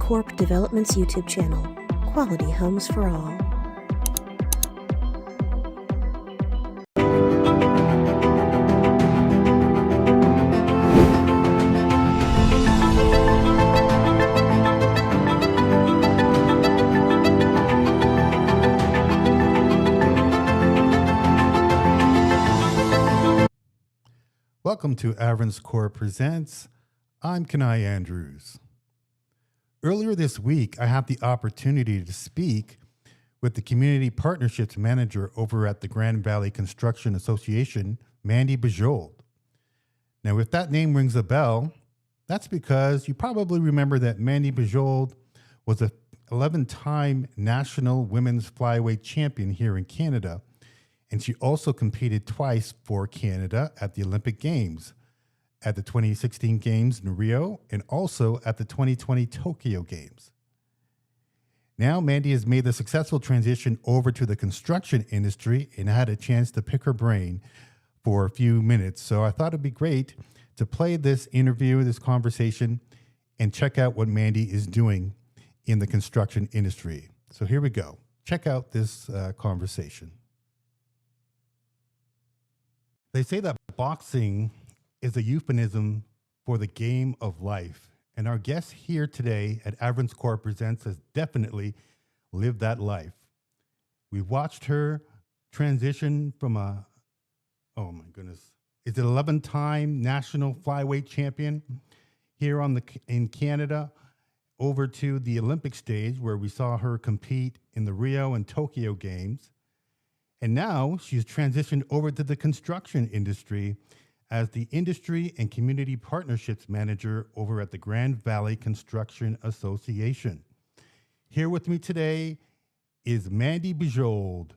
AvranceCorp Development's YouTube channel, Quality Homes for All. Welcome to AvranceCorp Presents. I'm Kenai Andrews. Earlier this week, I had the opportunity to speak with the Community Partnerships Manager over at the Grand Valley Construction Association, Mandy Bujold. Now, if that name rings a bell, that's because you probably remember that Mandy Bujold was a 11-time national women's flyweight champion here in Canada. And she also competed twice for Canada at the Olympic Games, at the 2016 Games in Rio, and also at the 2020 Tokyo Games. Now, Mandy has made the successful transition over to the construction industry, and I had a chance to pick her brain for a few minutes. So I thought it'd be great to play this interview, this conversation, and check out what Mandy is doing in the construction industry. So here we go. Check out this conversation. They say that boxing is a euphemism for the game of life. And our guest here today at AvranceCorp Presents has definitely lived that life. We've watched her transition from oh my goodness, is it 11-time national flyweight champion here in Canada over to the Olympic stage where we saw her compete in the Rio and Tokyo Games. And now she's transitioned over to the construction industry as the Industry and Community Partnerships Manager over at the Grand Valley Construction Association. Here with me today is Mandy Bujold.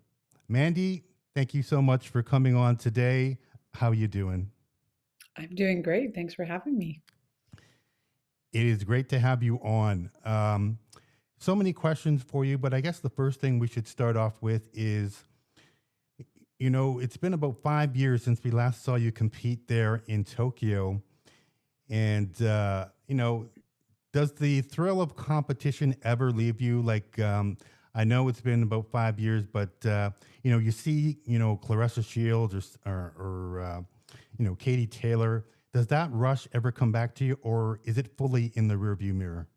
Mandy, thank you so much for coming on today. How are you doing? I'm doing great. Thanks for having me. It is great to have you on. So many questions for you, but I guess the first thing we should start off with is, you know, it's been about 5 years since we last saw you compete there in Tokyo. And, you know, does the thrill of competition ever leave you? Like, I know it's been about 5 years, but, you know, you see, you know, Clarissa Shields or you know, Katie Taylor. Does that rush ever come back to you, or is it fully in the rearview mirror?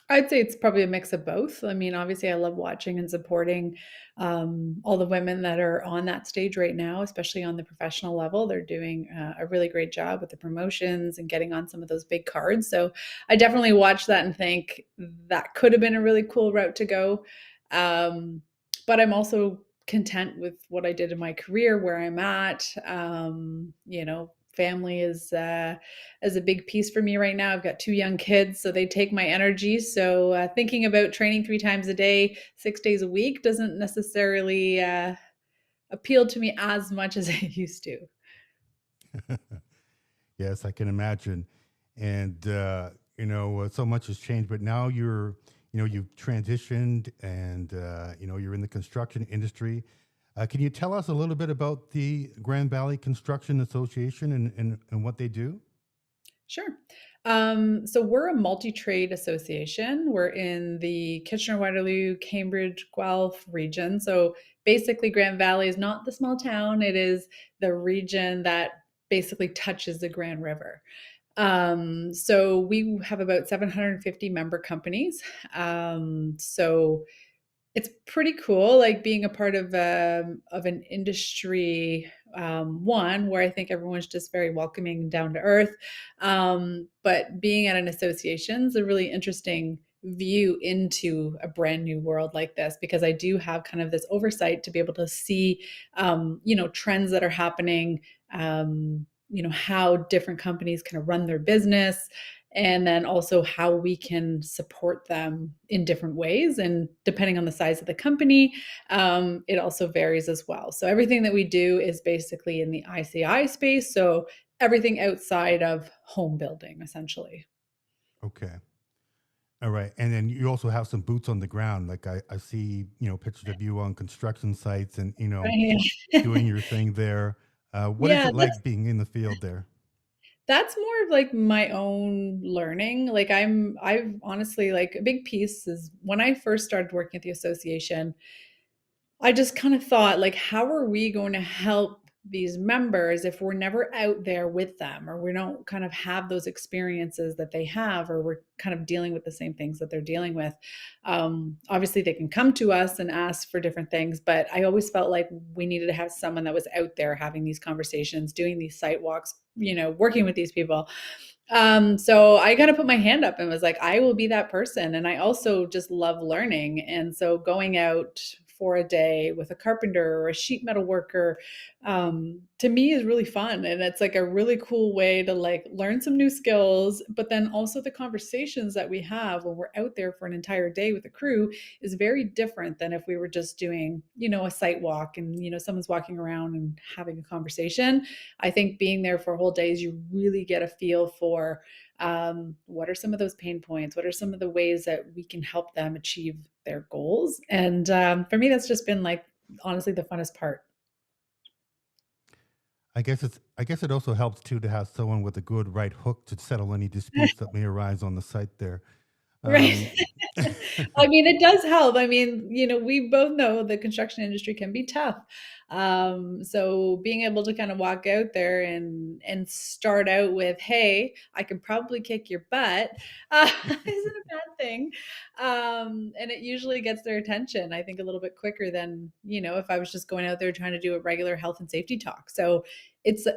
I'd say it's probably a mix of both. I mean, obviously, I love watching and supporting all the women that are on that stage right now, especially on the professional level. They're doing a really great job with the promotions and getting on some of those big cards. So I definitely watch that and think that could have been a really cool route to go. But I'm also content with what I did in my career, where I'm at. You know, family is a big piece for me right now. I've got 2 young kids, so they take my energy. So thinking about training 3 times a day, 6 days a week doesn't necessarily appeal to me as much as it used to. Yes, I can imagine. And, you know, so much has changed, but now you're, you know, you've transitioned and, you know, you're in the construction industry. Can you tell us a little bit about the Grand Valley Construction Association and what they do? Sure. So we're a multi-trade association. We're in the Kitchener-Waterloo, Cambridge, Guelph region. So basically Grand Valley is not the small town. It is the region that basically touches the Grand River. So we have about 750 member companies. So it's pretty cool, like being a part of an industry, one where I think everyone's just very welcoming and down to earth. But being at an association is a really interesting view into a brand new world like this, because I do have kind of this oversight to be able to see, you know, trends that are happening, you know, how different companies kind of run their business, and then also how we can support them in different ways. And depending on the size of the company, it also varies as well. So everything that we do is basically in the ICI space. So everything outside of home building, essentially. Okay. All right. And then you also have some boots on the ground. Like I see, you know, pictures of you on construction sites and, you know, Right. doing your thing there. What is Yeah, it like being in the field there? that's more of like my own learning. Like I've honestly, like, a big piece is when I first started working at the association, I just kind of thought, like, how are we going to help these members if we're never out there with them, or we don't kind of have those experiences that they have, or we're kind of dealing with the same things that they're dealing with. Obviously, they can come to us and ask for different things, but I always felt like we needed to have someone that was out there having these conversations, doing these site walks, working with these people. So I kind of put my hand up and was like, I will be that person. And I also just love learning. And so going out for a day with a carpenter or a sheet metal worker, to me is really fun. And it's like a really cool way to like learn some new skills, but then also the conversations that we have when we're out there for an entire day with a crew is very different than if we were just doing, a site walk and, someone's walking around and having a conversation. I think being there for whole days, you really get a feel for what are some of those pain points? What are some of the ways that we can help them achieve their goals? And for me, that's just been like, honestly, the funnest part. I guess it also helps too to have someone with a good right hook to settle any disputes that may arise on the site there. Right. Um, I mean, it does help. I mean, we both know the construction industry can be tough. So being able to kind of walk out there and start out with, "Hey, I can probably kick your butt," isn't a bad thing. And it usually gets their attention, I think, a little bit quicker than, if I was just going out there trying to do a regular health and safety talk. So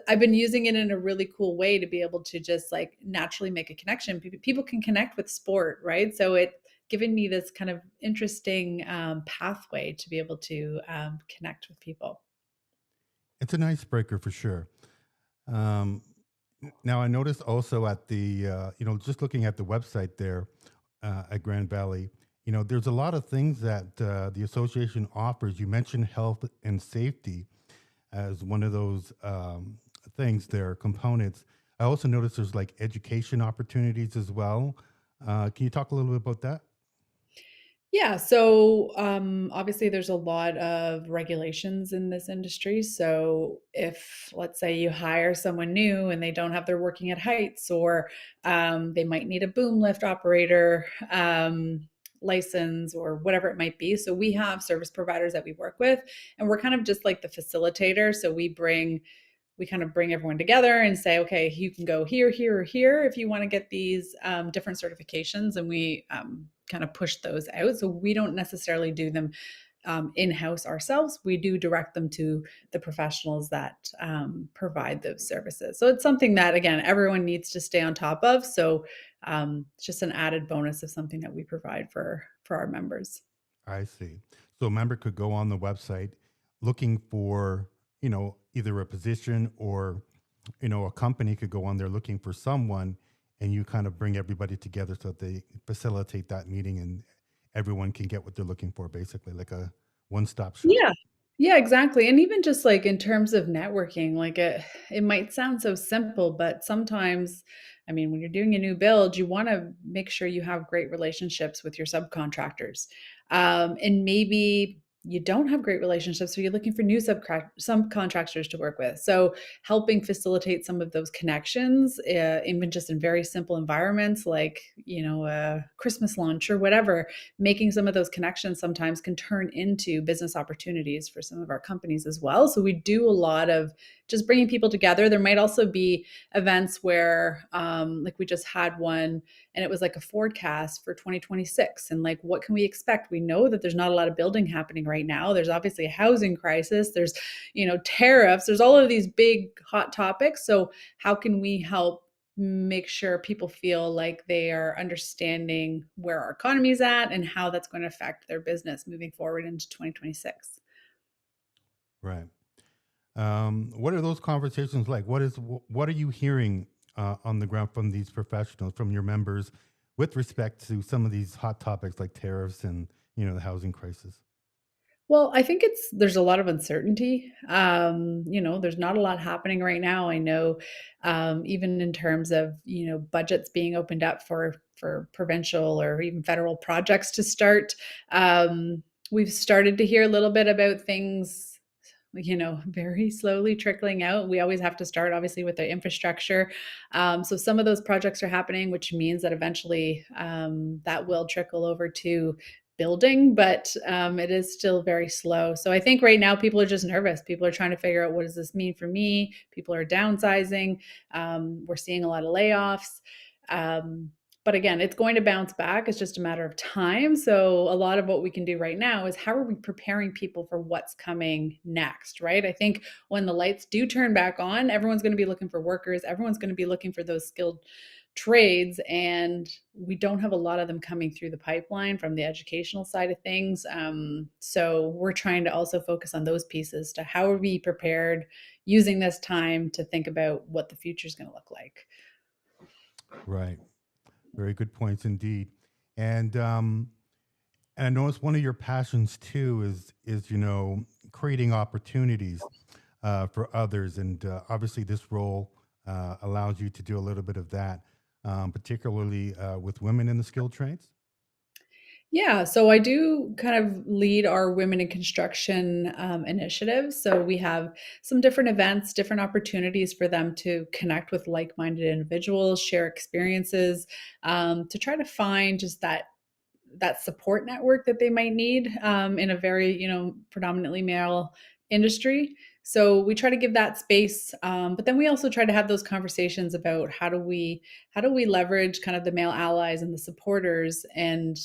I've been using it in a really cool way to be able to just like naturally make a connection. People can connect with sport, right? So it given me this kind of interesting pathway to be able to connect with people. it's an icebreaker for sure. Um, Now, I noticed also at the, just looking at the website there at Grand Valley, there's a lot of things that the association offers. You mentioned health and safety as one of those things, there, components. I also noticed there's like education opportunities as well. Can you talk a little bit about that? Yeah, so obviously there's a lot of regulations in this industry. So if, let's say, you hire someone new and they don't have their working at heights, or they might need a boom lift operator license or whatever it might be. So we have service providers that we work with, and we're kind of just like the facilitator. So we kind of bring everyone together and say, okay, you can go here, here, or here if you want to get these different certifications. And we kind of push those out. So we don't necessarily do them in-house ourselves. We do direct them to the professionals that provide those services. So it's something that, again, everyone needs to stay on top of. So it's just an added bonus of something that we provide for our members. I see. So a member could go on the website looking for, either a position or, a company could go on there looking for someone, and you kind of bring everybody together so that they facilitate that meeting and everyone can get what they're looking for, basically like a one-stop shop. Yeah. Yeah, exactly. And even just like in terms of networking, like it might sound so simple, but sometimes, I mean, when you're doing a new build, you want to make sure you have great relationships with your subcontractors. And maybe you don't have great relationships, so you're looking for new subcontractors to work with. So helping facilitate some of those connections, even just in very simple environments like, a Christmas lunch or whatever, making some of those connections sometimes can turn into business opportunities for some of our companies as well. So we do a lot of just bringing people together. There might also be events where, like we just had one, and it was like a forecast for 2026, and like, what can we expect? We know that there's not a lot of building happening right now. There's obviously a housing crisis. There's, tariffs. There's all of these big hot topics. So how can we help make sure people feel like they are understanding where our economy is at and how that's going to affect their business moving forward into 2026. Right. What are those conversations like? What are you hearing on the ground from these professionals, from your members, with respect to some of these hot topics like tariffs and the housing crisis? Well, I think there's a lot of uncertainty. There's not a lot happening right now. I know, even in terms of, budgets being opened up for provincial or even federal projects to start. We've started to hear a little bit about things very slowly trickling out. We always have to start, obviously, with the infrastructure. So some of those projects are happening, which means that eventually that will trickle over to building, but it is still very slow. So I think right now people are just nervous. People are trying to figure out, what does this mean for me? People are downsizing. We're seeing a lot of layoffs. Um, but again, it's going to bounce back. It's just a matter of time. So a lot of what we can do right now is, how are we preparing people for what's coming next, right? I think when the lights do turn back on, everyone's going to be looking for workers. Everyone's going to be looking for those skilled trades, and we don't have a lot of them coming through the pipeline from the educational side of things. So we're trying to also focus on those pieces, to how are we prepared using this time to think about what the future is going to look like. Right. Very good points indeed. And and I notice one of your passions too is creating opportunities for others, and obviously this role allows you to do a little bit of that, particularly with women in the skilled trades. Yeah, so I do kind of lead our Women in Construction initiative. So we have some different events, different opportunities for them to connect with like-minded individuals, share experiences, to try to find just that support network that they might need in a very, predominantly male industry. So we try to give that space, but then we also try to have those conversations about, how do we leverage kind of the male allies and the supporters, and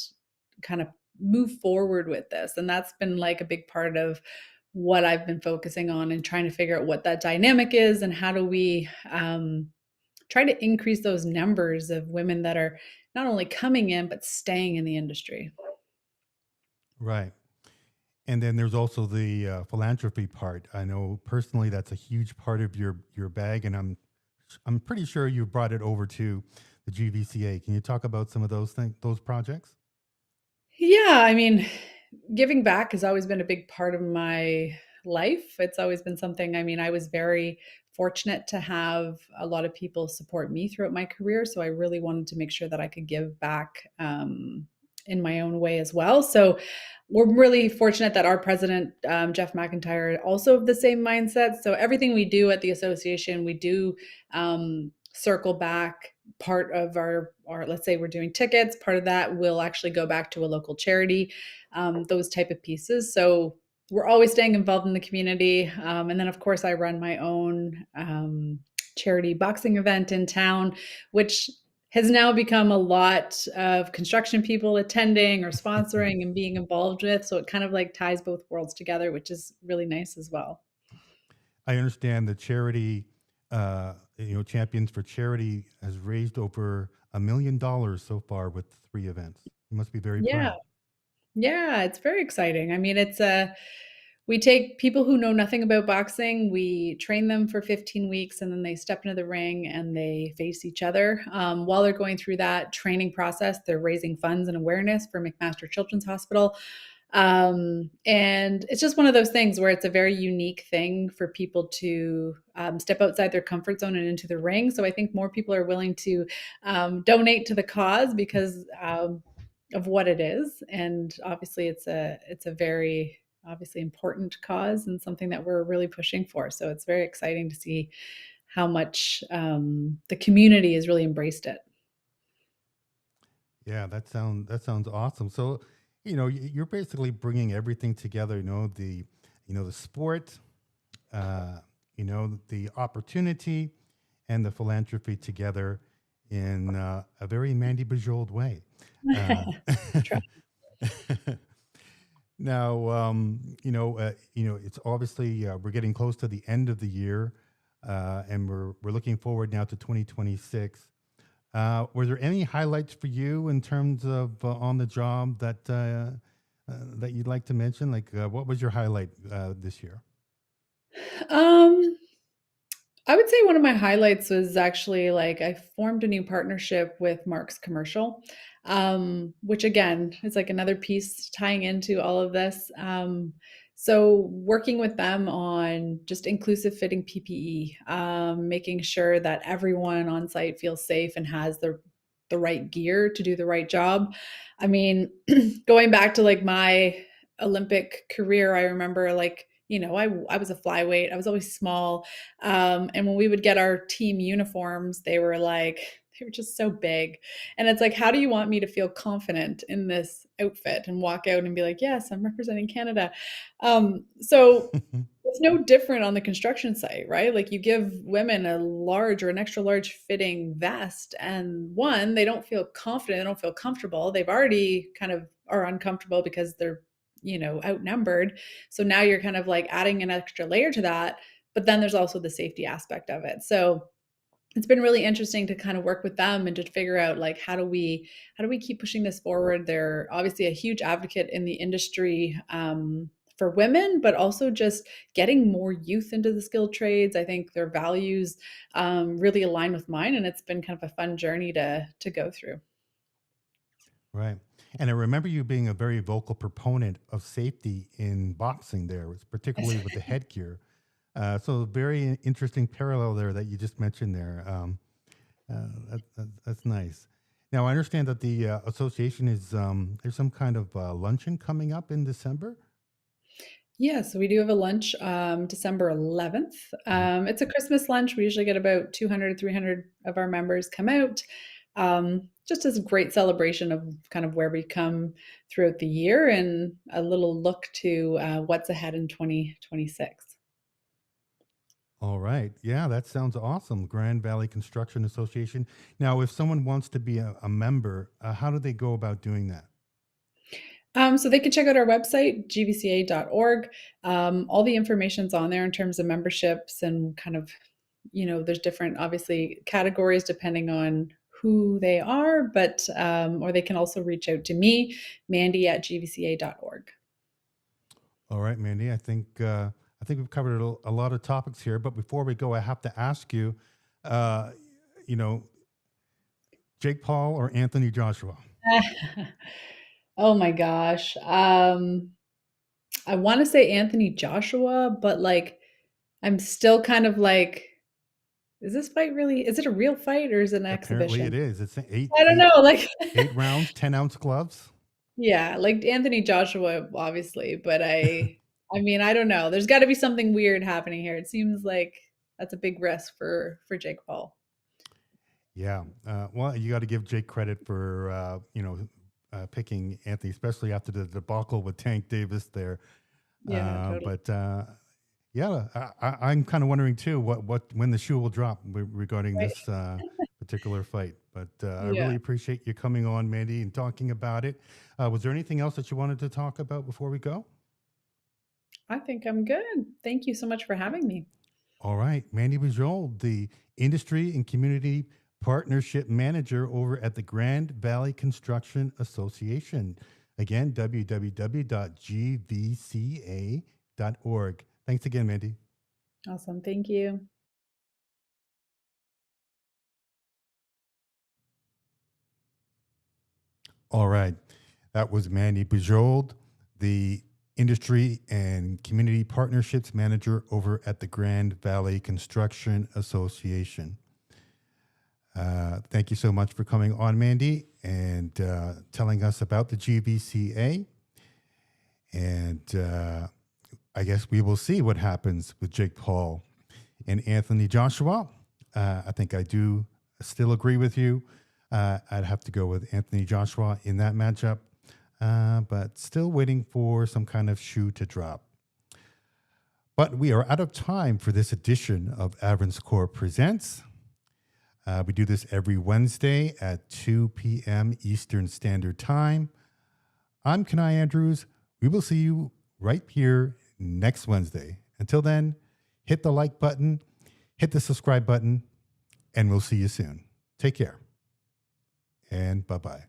kind of move forward with this. And that's been like a big part of what I've been focusing on, and trying to figure out what that dynamic is, and how do we try to increase those numbers of women that are not only coming in, but staying in the industry. Right. And then there's also the philanthropy part. I know personally that's a huge part of your bag, and I'm pretty sure you brought it over to the GVCA. Can you talk about some of those projects? Yeah, I mean, giving back has always been a big part of my life. It's always been something, I mean, I was very fortunate to have a lot of people support me throughout my career. So I really wanted to make sure that I could give back in my own way as well. So we're really fortunate that our president, Jeff McIntyre, also of the same mindset. So everything we do at the association, we do circle back. Part of our, let's say we're doing tickets, part of that will actually go back to a local charity, those type of pieces. So we're always staying involved in the community. And then, of course, I run my own charity boxing event in town, which has now become a lot of construction people attending or sponsoring and being involved with. So it kind of like ties both worlds together, which is really nice as well. I understand the charity, Champions for Charity has raised over $1 million so far with 3 events. You must be very Yeah. proud. Yeah, it's very exciting. I mean, we take people who know nothing about boxing, we train them for 15 weeks, and then they step into the ring and they face each other. While they're going through that training process, they're raising funds and awareness for McMaster Children's Hospital. And it's just one of those things where it's a very unique thing for people to step outside their comfort zone and into the ring. So I think more people are willing to donate to the cause because of what it is. And obviously it's a very obviously important cause, and something that we're really pushing for. So it's very exciting to see how much the community has really embraced it. Yeah, that sounds awesome. So, you're basically bringing everything together. The sport, the opportunity, and the philanthropy together in a very Mandy Bujold way. Uh, Try. Now, it's obviously we're getting close to the end of the year, and we're looking forward now to 2026. Were there any highlights for you in terms of on the job that you'd like to mention? Like, what was your highlight this year? Um, I would say one of my highlights was actually like I formed a new partnership with Mark's Commercial, which again is like another piece tying into all of this. So working with them on just inclusive fitting PPE, making sure that everyone on site feels safe and has the right gear to do the right job. I mean, going back to like my Olympic career, I remember like I was a flyweight. I was always small. And when we would get our team uniforms, they were just so big. And it's like, how do you want me to feel confident in this outfit and walk out and be like, yes, I'm representing Canada? So it's no different on the construction site, right? Like you give women a large or an extra large fitting vest, and one, they don't feel confident, they don't feel comfortable. They've already kind of are uncomfortable because they're, outnumbered. So now you're kind of like adding an extra layer to that. But then there's also the safety aspect of it. So it's been really interesting to kind of work with them and to figure out like how do we keep pushing this forward. They're obviously a huge advocate in the industry, for women, but also just getting more youth into the skilled trades. I think their values really align with mine, and it's been kind of a fun journey to go through. Right. And I remember you being a very vocal proponent of safety in boxing there, particularly with the headgear. So very interesting parallel there that you just mentioned there. That's nice. Now I understand that the association is there's some kind of luncheon coming up in December. Yeah, so we do have a lunch, December 11th. Mhm. It's a Christmas lunch. We usually get about 200, 300 of our members come out, just as a great celebration of kind of where we come throughout the year and a little look to what's ahead in 2026. All right. Yeah, that sounds awesome. Grand Valley Construction Association. Now, if someone wants to be a member, how do they go about doing that? So they can check out our website, gvca.org. All the information's on there in terms of memberships and kind of, there's different, obviously, categories depending on who they are, but, or they can also reach out to me, Mandy at gvca.org. All right, Mandy. I think we've covered a lot of topics here, but before we go, I have to ask you, uh, you know, Jake Paul or Anthony Joshua? Oh my gosh. I want to say Anthony Joshua, but like, I'm still kind of like, is it a real fight or is it an Apparently, it exhibition? is. It's I don't know. Like, 8 rounds, 10-ounce gloves. yeah, like Anthony Joshua, obviously, but I mean, I don't know. There's got to be something weird happening here. It seems like that's a big risk for Jake Paul. Yeah. Well, you got to give Jake credit for picking Anthony, especially after the debacle with Tank Davis there. Yeah, totally. But yeah, I'm kind of wondering too what when the shoe will drop regarding Right. this particular fight. But I Yeah, really appreciate you coming on, Mandy, and talking about it. Was there anything else that you wanted to talk about before we go? I think I'm good. Thank you so much for having me. All right, Mandy Bujold, the Industry and Community Partnership Manager over at the Grand Valley Construction Association. Again, www.gvca.org. Thanks again, Mandy. Awesome. Thank you. All right, that was Mandy Bujold, the Industry and Community Partnerships Manager over at the Grand Valley Construction Association. Thank you so much for coming on, Mandy, and telling us about the GVCA. And I guess we will see what happens with Jake Paul and Anthony Joshua. I think I do still agree with you. I'd have to go with Anthony Joshua in that matchup, but still waiting for some kind of shoe to drop. But we are out of time for this edition of AvranceCorp Presents. We do this every Wednesday at 2 p.m. Eastern Standard Time. I'm Kenai Andrews. We will see you right here next Wednesday. Until then, hit the like button, hit the subscribe button, and we'll see you soon. Take care, and bye-bye.